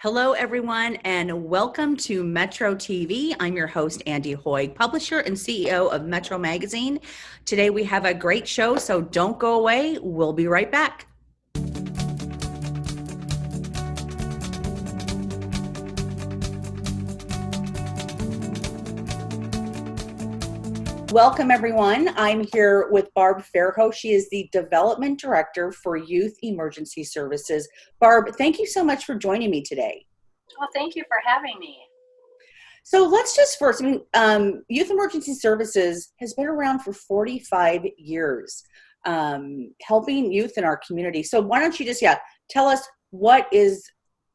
Hello, everyone, and welcome to metroTV. I'm your host, Andy Hoig, publisher and CEO of Metro Magazine. Today, we have a great show, so don't go away. We'll be right back. Welcome, everyone. I'm here with Barb Fairhoe. She is the Development Director for Youth Emergency Services. Barb, thank you so much for joining me today. Well, thank you for having me. So let's just first, Youth Emergency Services has been around for 45 years, helping youth in our community. So why don't you just, tell us what is,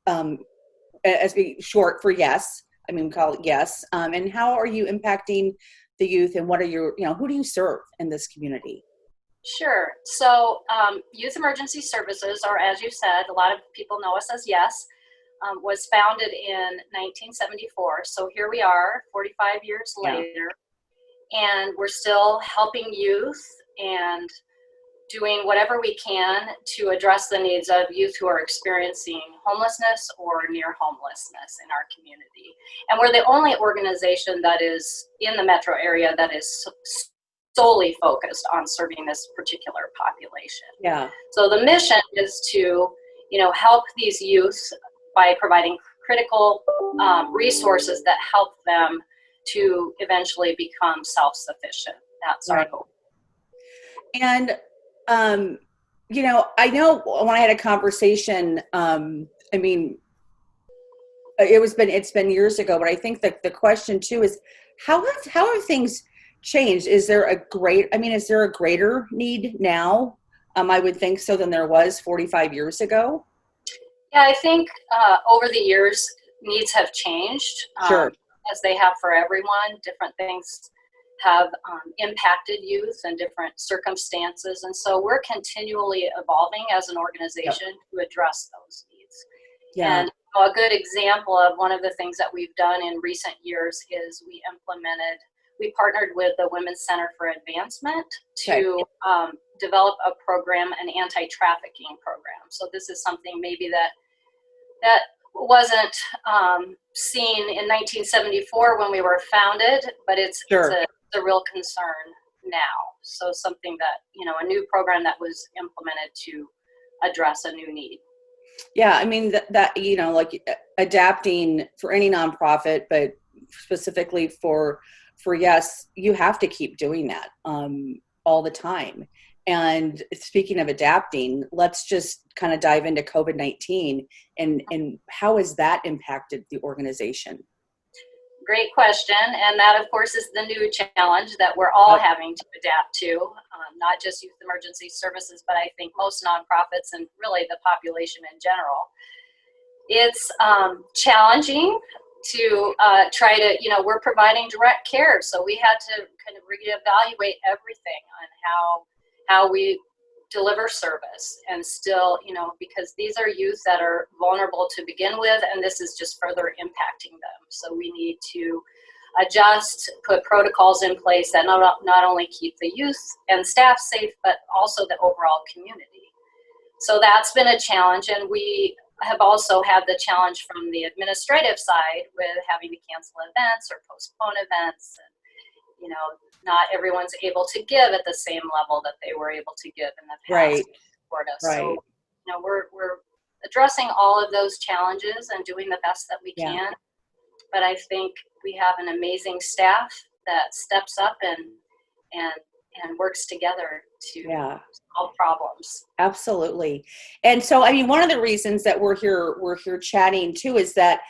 as we short for YES, we call it YES, and how are you impacting the youth, and what are your, who do you serve in this community? Sure. So Youth Emergency Services, or as you said, a lot of people know us as YES, was founded in 1974. So here we are 45 years later, and we're still helping youth and doing whatever we can to address the needs of youth who are experiencing homelessness or near homelessness in our community. And we're the only organization that is in the metro area that is solely focused on serving this particular population. Yeah. So the mission is to, help these youth by providing critical resources that help them to eventually become self-sufficient. That's our goal. And I know when I had a conversation, it's been years ago, but I think that the question too is how have things changed? Is there a greater need now? I would think so than there was 45 years ago. Yeah, I think over the years, needs have changed. Sure. As they have for everyone. Different things have impacted youth in different circumstances. And so we're continually evolving as an organization to address those needs. Yeah. And a good example of one of the things that we've done in recent years is we partnered with the Women's Center for Advancement to develop a program, an anti-trafficking program. So this is something maybe that wasn't seen in 1974 when we were founded, but it's a real concern now. So something that, a new program that was implemented to address a new need. Yeah, like adapting for any nonprofit, but specifically for YES, you have to keep doing that all the time. And speaking of adapting, let's just kind of dive into COVID-19 and how has that impacted the organization? Great question. And that, of course, is the new challenge that we're all having to adapt to, not just Youth Emergency Services, but I think most nonprofits and really the population in general. It's challenging to try to, we're providing direct care. So we had to kind of reevaluate everything on how we deliver service and still, because these are youth that are vulnerable to begin with, and this is just further impacting them. So we need to adjust, put protocols in place that not only keep the youth and staff safe, but also the overall community. So that's been a challenge, and we have also had the challenge from the administrative side with having to cancel events or postpone events. And, not everyone's able to give at the same level that they were able to give in the past. Right. So, we're addressing all of those challenges and doing the best that we can. But I think we have an amazing staff that steps up and works togetger to solve problems. Absolutely. And so, one of the reasons that we're here chatting too is that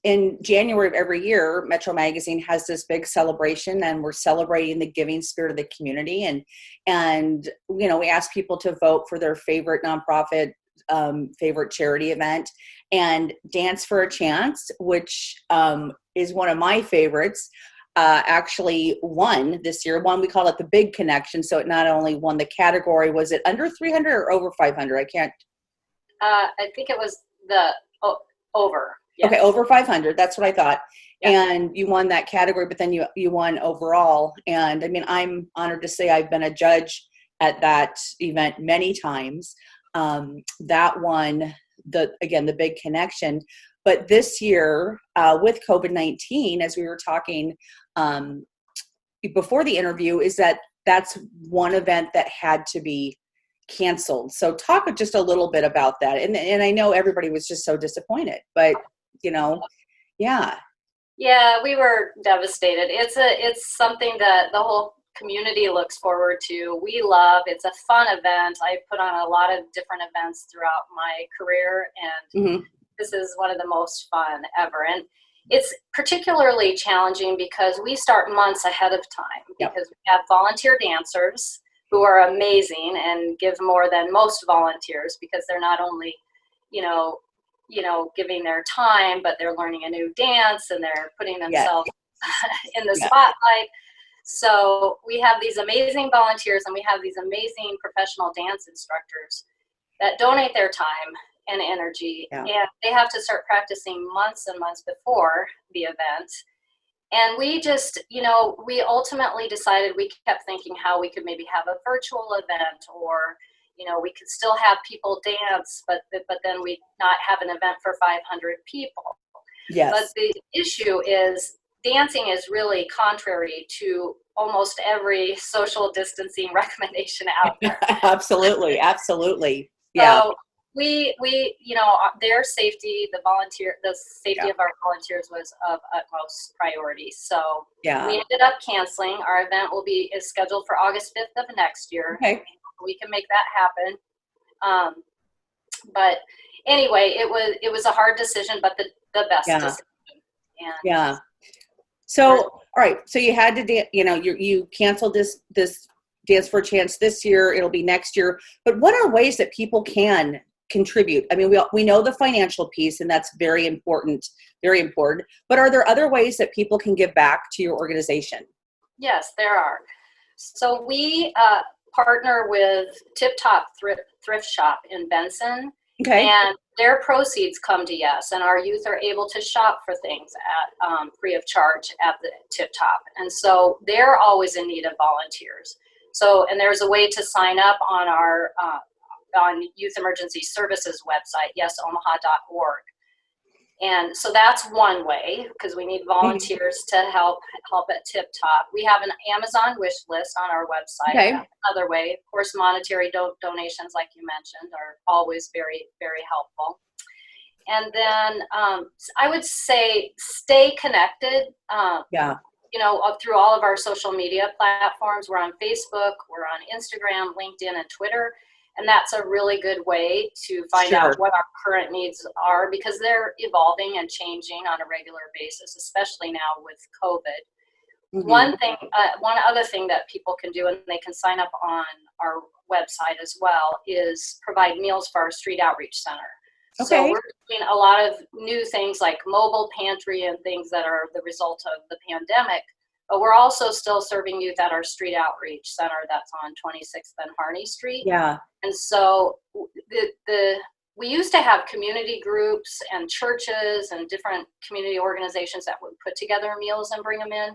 in January of every year, Metro Magazine has this big celebration, and we're celebrating the giving spirit of the community. And we ask people to vote for their favorite nonprofit, favorite charity event, and Dance for a Chance, which is one of my favorites. Actually won this year. We call it the Big Connection. So it not only won the category, was it under 300 or over 500? I can't. I think it was the over. Yes. Okay, over 500. That's what I thought. Yeah. And you won that category, but then you won overall. And I'm honored to say I've been a judge at that event many times. That one the big connection. But this year, with COVID-19, as we were talking before the interview, is that's one event that had to be canceled. So talk just a little bit about that. And I know everybody was just so disappointed, but yeah. Yeah, we were devastated. It's something that the whole community looks forward to. We love. It's a fun event. I put on a lot of different events throughout my career, and this is one of the most fun ever. And it's particularly challenging because we start months ahead of time, because we have volunteer dancers who are amazing and give more than most volunteers, because they're not only, giving their time, but they're learning a new dance and they're putting themselves in the spotlight. So we have these amazing volunteers and we have these amazing professional dance instructors that donate their time and energy, and they have to start practicing months and months before the event. And we just, we ultimately decided, we kept thinking how we could maybe have a virtual event, or we could still have people dance, but then we not have an event for 500 people. Yes. But the issue is, dancing is really contrary to almost every social distancing recommendation out there. Absolutely. Yeah. So we, their safety, the safety of our volunteers was of utmost priority. So we ended up canceling. Our event is scheduled for August 5th of next year. Okay. We can make that happen. But anyway, it was a hard decision, but the best decision. And So, all right. So you had to, you canceled this Dance for a Chance this year. It'll be next year. But what are ways that people can contribute? I mean, we know the financial piece, and that's very important, very important. But are there other ways that people can give back to your organization? Yes, there are. So we partner with Tip Top Thrift Shop in Benson. Okay. And their proceeds come to Yes, and our youth are able to shop for things at free of charge at the Tip Top. And so they're always in need of volunteers. So, and there's a way to sign up on our on Youth Emergency Services website, yesomaha.org. And so that's one way, because we need volunteers to help at Tip Top. We have an Amazon wish list on our website. Okay. That's another way. Of course, monetary donations, like you mentioned, are always very, very helpful. And then I would say stay connected. Through all of our social media platforms. We're on Facebook, we're on Instagram, LinkedIn, and Twitter. And that's a really good way to find out what our current needs are, because they're evolving and changing on a regular basis, especially now with COVID. One other thing that people can do, and they can sign up on our website as well, is provide meals for our street outreach center. Okay. So we're doing a lot of new things like mobile pantry and things that are the result of the pandemic. But we're also still serving youth at our street outreach center that's on 26th and Harney Street. Yeah. And so we used to have community groups and churches and different community organizations that would put together meals and bring them in.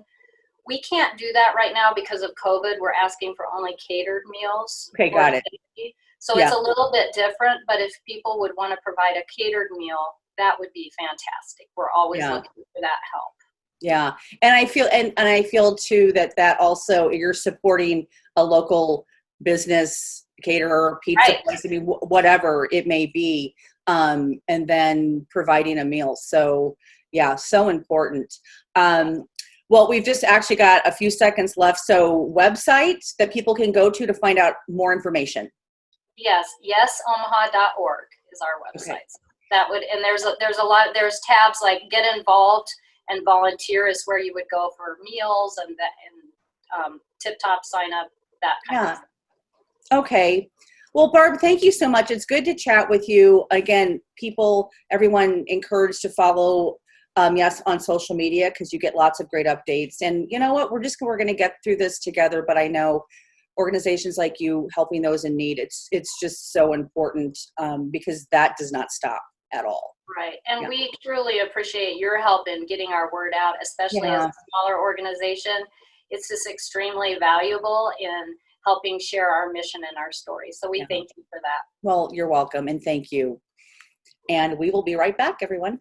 We can't do that right now because of COVID. We're asking for only catered meals. Okay, got it. So it's a little bit different, but if people would want to provide a catered meal, that would be fantastic. We're always looking for that help. Yeah. And I feel too that also you're supporting a local business, caterer, pizza place, I mean, whatever it may be, and then providing a meal. So yeah, so important. Well, we've just actually got a few seconds left. So website that people can go to find out more information. Yes, yesomaha.org is our website. Okay. That would, and there's tabs like get involved and volunteer is where you would go for meals and Tip Top sign up, that kind of thing. Okay. Well, Barb, thank you so much. It's good to chat with you. Again, everyone encouraged to follow Yes on social media, because you get lots of great updates. And you know what? We're going to get through this together. But I know organizations like you helping those in need, it's just so important, because that does not stop at all. Right. And we truly appreciate your help in getting our word out, especially as a smaller organization. It's just extremely valuable in helping share our mission and our story. So we thank you for that. Well, you're welcome. And thank you. and we will be right back, everyone.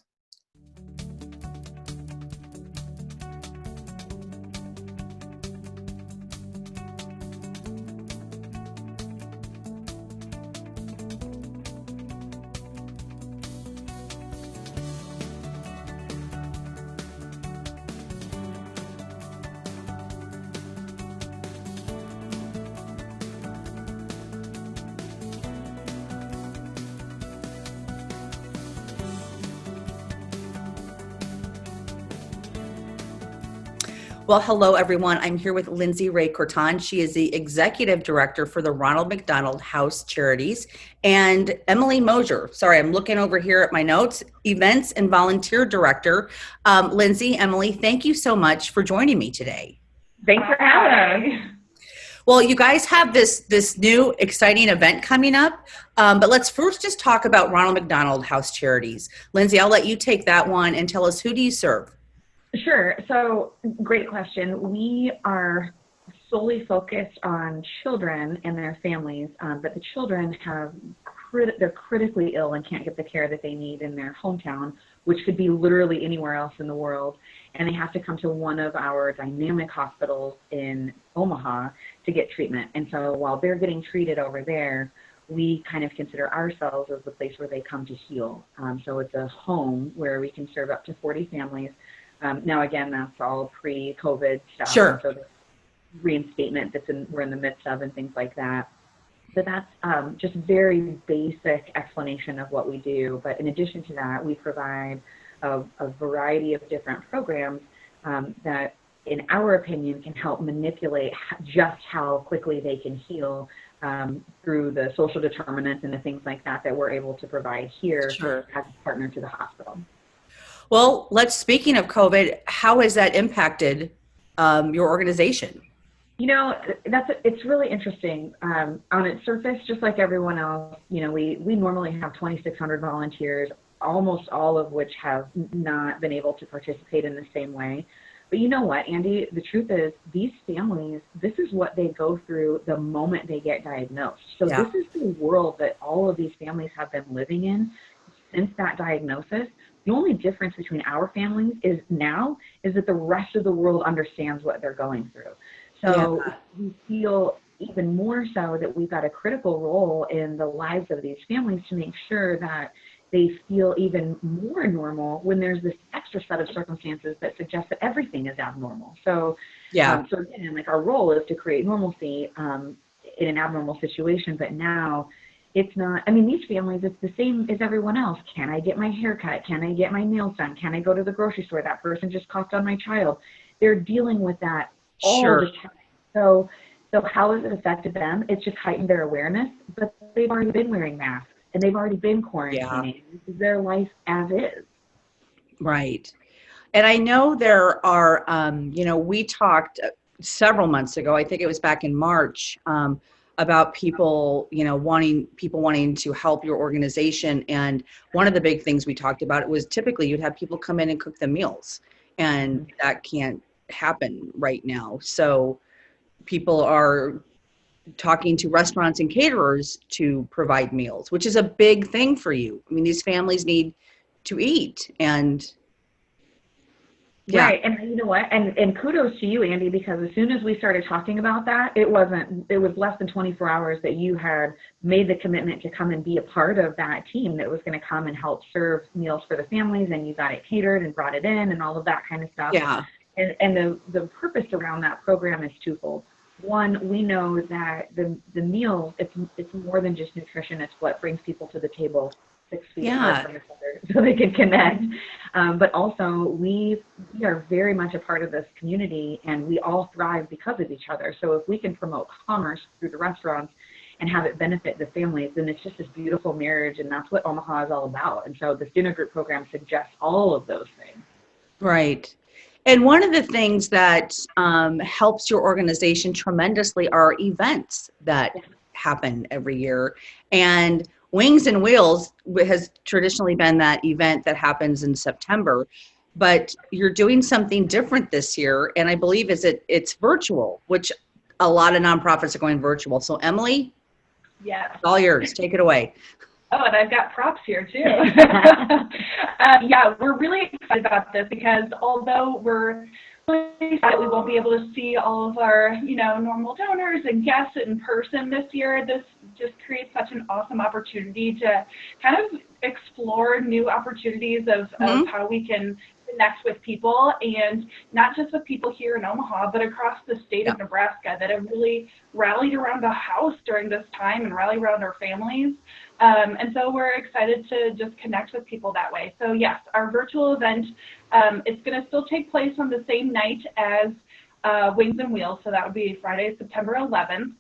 Well, hello, everyone. I'm here with Lindsay Ray Corton. She is the Executive Director for the Ronald McDonald House Charities, and Emily Mosier. Sorry, I'm looking over here at my notes, Events and Volunteer Director. Lindsay, Emily, thank you so much for joining me today. Thanks for having us. Well, you guys have this new exciting event coming up, but let's first just talk about Ronald McDonald House Charities. Lindsay, I'll let you take that one and tell us, who do you serve? Sure. So, great question. We are solely focused on children and their families, but the children they're critically ill and can't get the care that they need in their hometown, which could be literally anywhere else in the world, and they have to come to one of our dynamic hospitals in Omaha to get treatment. And so while they're getting treated over there, we kind of consider ourselves as the place where they come to heal. So it's a home where we can serve up to 40 families. Now, again, that's all pre-COVID stuff. Sure. So the reinstatement we're in the midst of and things like that. But that's just very basic explanation of what we do. But in addition to that, we provide a variety of different programs that, in our opinion, can help manipulate just how quickly they can heal through the social determinants and the things like that we're able to provide here. Sure. As a partner to the hospital. Well, speaking of COVID, how has that impacted your organization? You know, it's really interesting. On its surface, just like everyone else, you know, we normally have 2,600 volunteers, almost all of which have not been able to participate in the same way. But you know what, Andy, the truth is these families, this is what they go through the moment they get diagnosed. So Yeah. This is the world that all of these families have been living in since that diagnosis. The only difference between our families is that the rest of the world understands what they're going through. So we feel even more so that we've got a critical role in the lives of these families to make sure that they feel even more normal when there's this extra set of circumstances that suggest that everything is abnormal. So, so again, like our role is to create normalcy in an abnormal situation, but now it's not, I mean, these families, it's the same as everyone else. Can I get my hair cut? Can I get my nails done? Can I go to the grocery store? That person just coughed on my child. They're dealing with that all Sure. the time. So how has it affected them? It's just heightened their awareness, but they've already been wearing masks and they've already been quarantining. This is their life as is. Right. And I know there are, we talked several months ago, I think it was back in March, about people wanting to help your organization. And one of the big things we talked about was typically you'd have people come in and cook the meals, and that can't happen right now. So people are talking to restaurants and caterers to provide meals, which is a big thing for you. I mean, these families need to eat, and yeah. Right. And you know what? And kudos to you, Andy, because as soon as we started talking about that, it was less than 24 hours that you had made the commitment to come and be a part of that team that was going to come and help serve meals for the families, and you got it catered and brought it in and all of that kind of stuff. Yeah. And the purpose around that program is twofold. One, we know that the meal, it's more than just nutrition. It's what brings people to the table 6 feet apart from each other so they can connect. But also, we are very much a part of this community, and we all thrive because of each other. So if we can promote commerce through the restaurants and have it benefit the families, then it's just this beautiful marriage, and that's what Omaha is all about. And so this dinner group program suggests all of those things. Right. And one of the things that helps your organization tremendously are events that happen every year. And Wings and Wheels has traditionally been that event that happens in September, but you're doing something different this year. And I believe it's virtual, which a lot of nonprofits are going virtual. So Emily, yeah, it's all yours. Take it away. Oh, and I've got props here too. Yeah, we're really excited about this because although we're really sad that we won't be able to see all of our, normal donors and guests in person this year, this just creates such an awesome opportunity to kind of explore new opportunities of how we can connect with people, and not just with people here in Omaha, but across the state of Nebraska that have really rallied around the house during this time and rallied around our families. And so we're excited to just connect with people that way. So yes, our virtual event, it's going to still take place on the same night as Wings and Wheels, so that would be Friday, September 11th.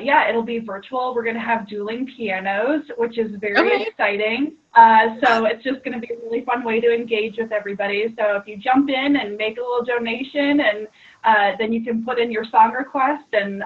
Yeah, it'll be virtual. We're going to have dueling pianos, which is very exciting. So it's just going to be a really fun way to engage with everybody. So if you jump in and make a little donation, and then you can put in your song request, and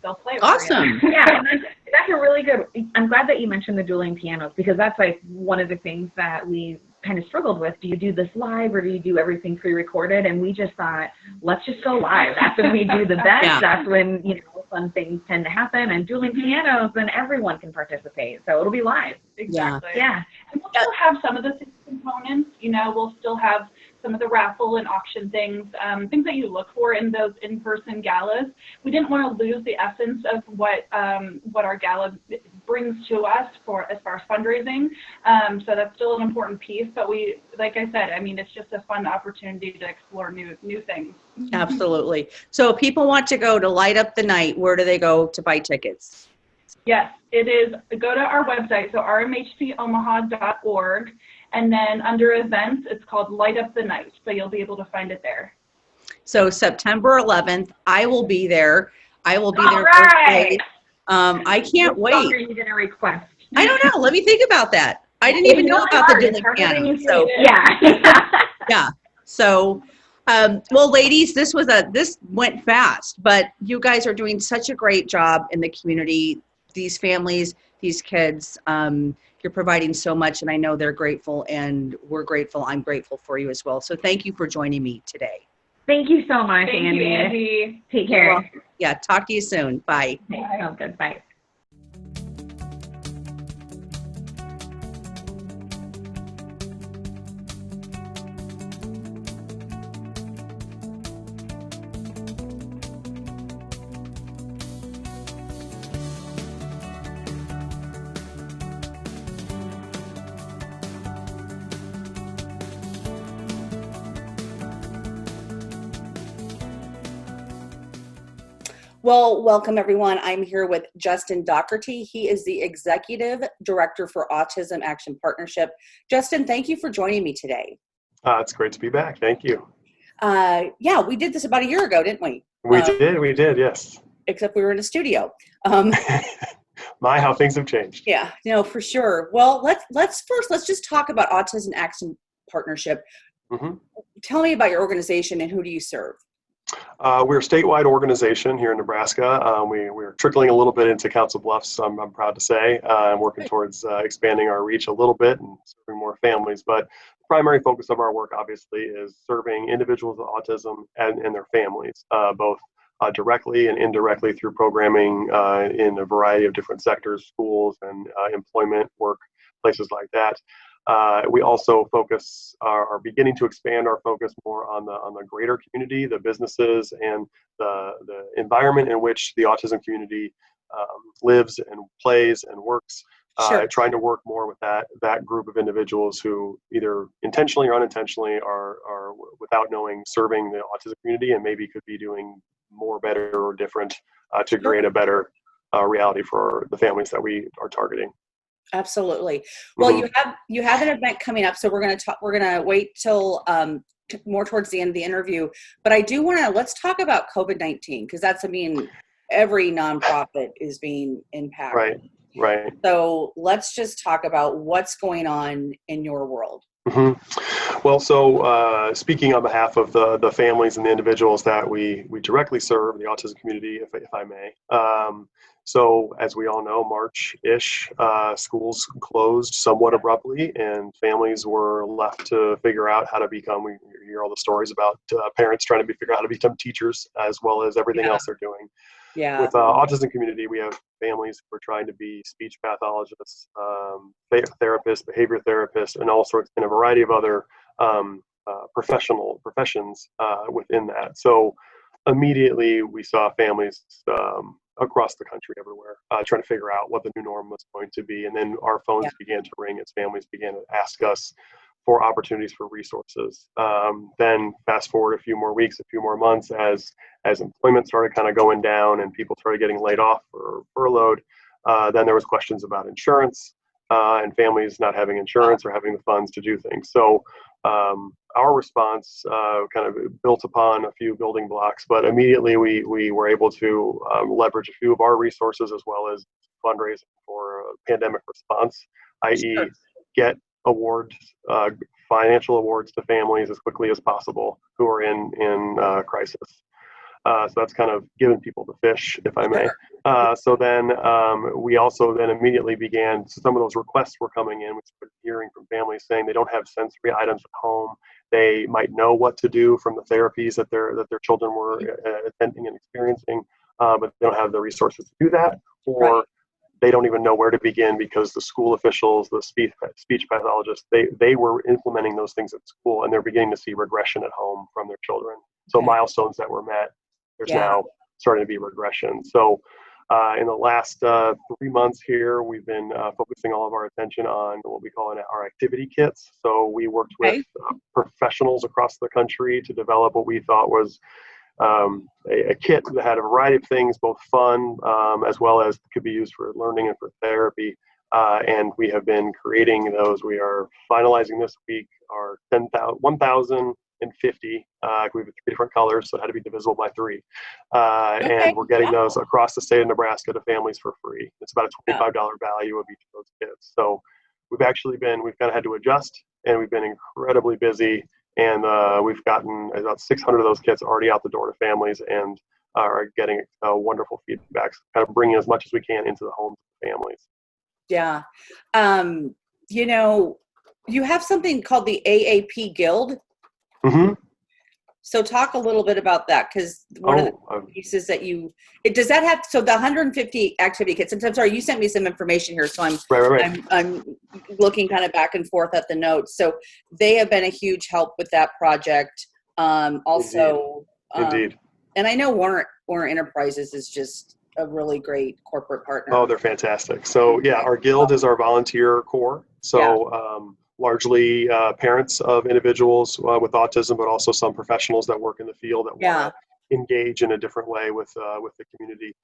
they'll play it for you. Yeah, and that's a really good. I'm glad that you mentioned the dueling pianos, because that's like one of the things that we kind of struggled with. Do you do this live, or do you do everything pre-recorded? And we just thought, let's just go live. That's when we do the best. That's when fun things tend to happen. And dueling pianos, then everyone can participate. So it'll be live. Exactly. Yeah. And we'll still have some of the components. We'll still have some of the raffle and auction things, things that you look for in those in-person galas. We didn't want to lose the essence of what our gala brings to us as far as fundraising. So that's still an important piece. But like I said, it's just a fun opportunity to explore new things. Absolutely. So if people want to go to light up the night, where do they go to buy tickets? Yes, it is. Go to our website, so rmhcomaha.org, and then under events, it's called Light Up the Night. So you'll be able to find it there. So September 11th, I will be there. I will be there. Right. I can't wait. What are you going to request? I don't know. Let me think about that. I didn't even know about the dueling piano. So yeah. So, well, ladies, this went fast, but you guys are doing such a great job in the community. These families, these kids, you're providing so much, and I know they're grateful, and we're grateful. I'm grateful for you as well. So thank you for joining me today. Thank you so much, Thank Andy. you, Andy. Take care. Yeah, talk to you soon. Bye. Sounds good. Bye. Well, welcome everyone. I'm here with Justin Docherty. He is the Executive Director for Autism Action Partnership. Justin, thank you for joining me today. It's great to be back. Thank you. Yeah, we did this about a year ago, didn't we? We did, yes. Except we were in a studio. My, how things have changed. Yeah, for sure. Well, let's just talk about Autism Action Partnership. Mm-hmm. Tell me about your organization and who do you serve? We're a statewide organization here in Nebraska. We're trickling a little bit into Council Bluffs, I'm proud to say. I'm working towards expanding our reach a little bit and serving more families. But the primary focus of our work, obviously, is serving individuals with autism and their families, both directly and indirectly through programming in a variety of different sectors, schools and employment, work, places like that. We also are beginning to expand our focus more on the greater community, the businesses, and the environment in which the autism community lives and plays and works. Sure. Trying to work more with that group of individuals who either intentionally or unintentionally are without knowing serving the autism community, and maybe could be doing more, better, or different to create a better reality for the families that we are targeting. Absolutely. Well, you have an event coming up, so we're going to wait till more towards the end of the interview. But I do want to let's talk about COVID-19, because that's every nonprofit is being impacted. Right. So let's just talk about what's going on in your world. Mm-hmm. Well, so speaking on behalf of the families and the individuals that we directly serve, the autism community, if I may. So as we all know, March-ish, schools closed somewhat abruptly, and families were left to figure out how to become, we hear all the stories about parents trying to figure out how to become teachers, as well as everything else they're doing. Yeah. With autism community, we have families who are trying to be speech pathologists, therapists, behavior therapists, and all sorts, and a variety of other professions within that. So immediately we saw families across the country, everywhere, trying to figure out what the new norm was going to be. And then our phones began to ring as families began to ask us for opportunities for resources. Then fast forward a few more weeks, a few more months, as employment started kind of going down and people started getting laid off or furloughed, then there was questions about insurance and families not having insurance or having the funds to do things. So our response kind of built upon a few building blocks, but immediately we were able to leverage a few of our resources as well as fundraising for a pandemic response, i.e. get awards, financial awards to families as quickly as possible who are in crisis. So that's kind of giving people the fish, if I may. So then we also then immediately began, so some of those requests were coming in, we started hearing from families saying they don't have sensory items at home. They might know what to do from the therapies that their children were attending and experiencing, but they don't have the resources to do that, or they don't even know where to begin because the school officials, the speech pathologists, they were implementing those things at school, and they're beginning to see regression at home from their children. So milestones that were met, there's now starting to be regression. So in the last 3 months here, we've been focusing all of our attention on what we call our activity kits. So we worked with professionals across the country to develop what we thought was a kit that had a variety of things, both fun as well as could be used for learning and for therapy. And we have been creating those. We are finalizing this week our 1,050. We have 3 different colors, so it had to be divisible by 3. And we're getting those across the state of Nebraska to families for free. It's about a $25 value of each of those kits. So we've kind of had to adjust, and we've been incredibly busy. And we've gotten about 600 of those kits already out the door to families, and are getting wonderful feedback, kind of bringing as much as we can into the homes of families. Yeah. You know, you have something called the AAP Guild. Mm-hmm. So talk a little bit about that, because one of the pieces that does that have, so the 150 activity kits, and I'm sorry, you sent me some information here, so I'm looking kind of back and forth at the notes. So they have been a huge help with that project. Also, Indeed. And I know Warner Enterprises is just a really great corporate partner. Oh, they're fantastic. So yeah, our guild is our volunteer core. So largely parents of individuals with autism, but also some professionals that work in the field that want to engage in a different way with the community.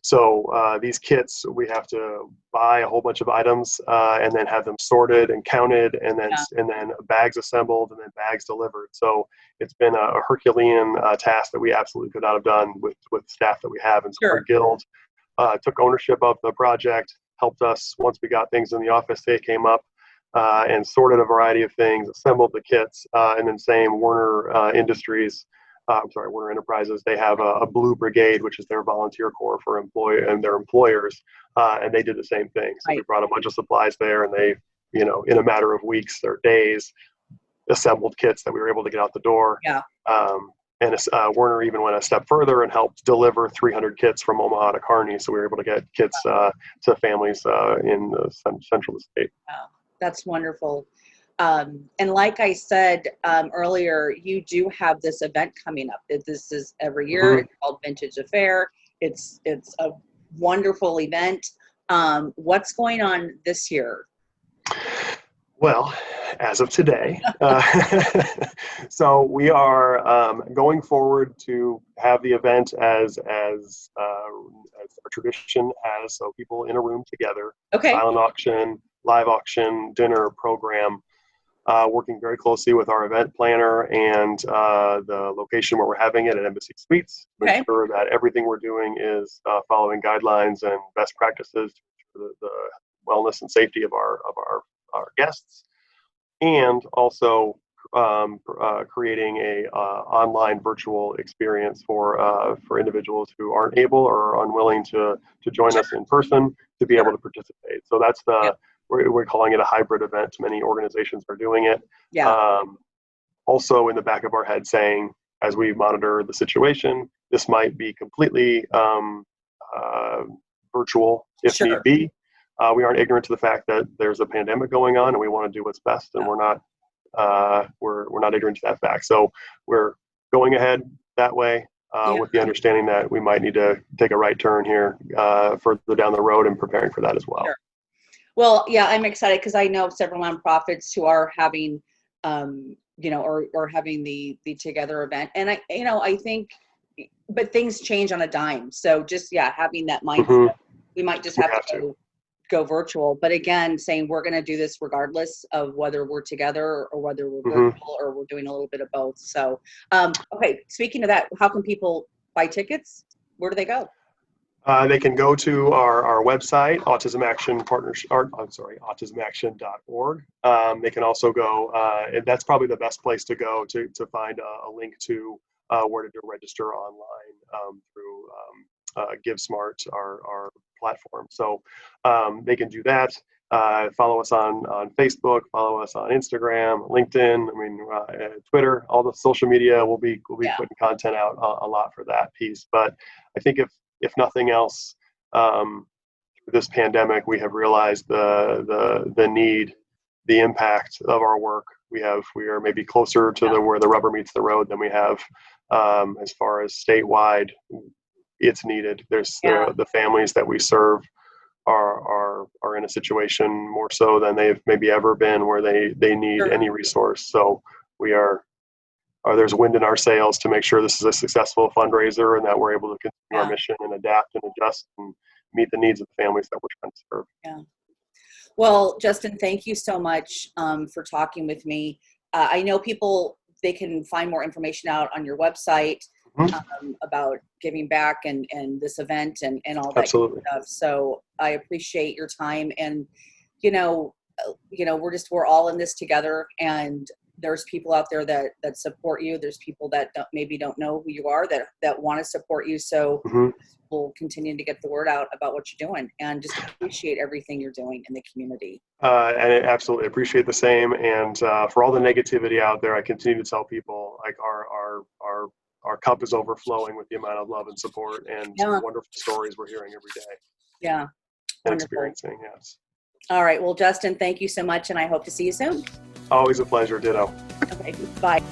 So these kits, we have to buy a whole bunch of items and then have them sorted and counted, and then bags assembled and then bags delivered. So it's been a Herculean task that we absolutely could not have done with staff that we have. And so our guild took ownership of the project, helped us once we got things in the office. They came up and sorted a variety of things, assembled the kits, and then same Warner Warner Enterprises, they have a Blue Brigade, which is their volunteer corps for their employers, and they did the same thing. So we brought a bunch of supplies there, and they, in a matter of weeks or days, assembled kits that we were able to get out the door. And Warner even went a step further and helped deliver 300 kits from Omaha to Kearney, so we were able to get kits to families in the central of the state. Wow. That's wonderful. And like I said earlier, you do have this event coming up. This is every year. Mm-hmm. It's called Vintage Affair. It's a wonderful event. What's going on this year? Well, as of today, so we are going forward to have the event as our tradition has. So people in a room together, silent auction, live auction, dinner program, working very closely with our event planner and the location where we're having it at Embassy Suites to make sure that everything we're doing is following guidelines and best practices for the wellness and safety of our guests, and also creating a online virtual experience for individuals who aren't able or unwilling to join us in person to be able to participate. So that's we're calling it a hybrid event. Many organizations are doing it. Also in the back of our head saying, as we monitor the situation, this might be completely virtual if Sure. need be. We aren't ignorant to the fact that there's a pandemic going on, and we want to do what's best, and we're not ignorant to that fact. So we're going ahead that way with the understanding that we might need to take a right turn here further down the road, and preparing for that as well. Sure. Well, yeah, I'm excited because I know several nonprofits who are having, or having the Together event, and I think, but things change on a dime. So just having that mindset, we might just have to go virtual. But again, saying we're going to do this regardless of whether we're together or whether we're virtual or we're doing a little bit of both. So, okay, speaking of that, how can people buy tickets? Where do they go? They can go to our website, Autism Action Partnership, autismaction.org. They can also go, and that's probably the best place to go to find a link to where to register online through GiveSmart, our platform. So they can do that. Follow us on Facebook, follow us on Instagram, LinkedIn, Twitter, all the social media. We'll be putting content out a lot for that piece. But I think if nothing else, through this pandemic, we have realized the need, the impact of our work. We are maybe closer to where the rubber meets the road than we have as far as statewide. It's needed. There's the families that we serve are in a situation more so than they've maybe ever been, where they need any resource. So there's wind in our sails to make sure this is a successful fundraiser and that we're able to continue our mission and adapt and adjust and meet the needs of the families that we're trying to serve. Yeah. Well, Justin, thank you so much for talking with me. I know they can find more information out on your website about giving back and this event and all that kind of stuff. So I appreciate your time, and we're all in this together, and there's people out there that support you. There's people that maybe don't know who you are that want to support you. So we'll continue to get the word out about what you're doing, and just appreciate everything you're doing in the community. And I absolutely appreciate the same. And for all the negativity out there, I continue to tell people, like, our cup is overflowing with the amount of love and support and wonderful stories we're hearing every day. Yeah. And experiencing, yes. All right. Well, Justin, thank you so much, and I hope to see you soon. Always a pleasure. Ditto. Okay. Bye.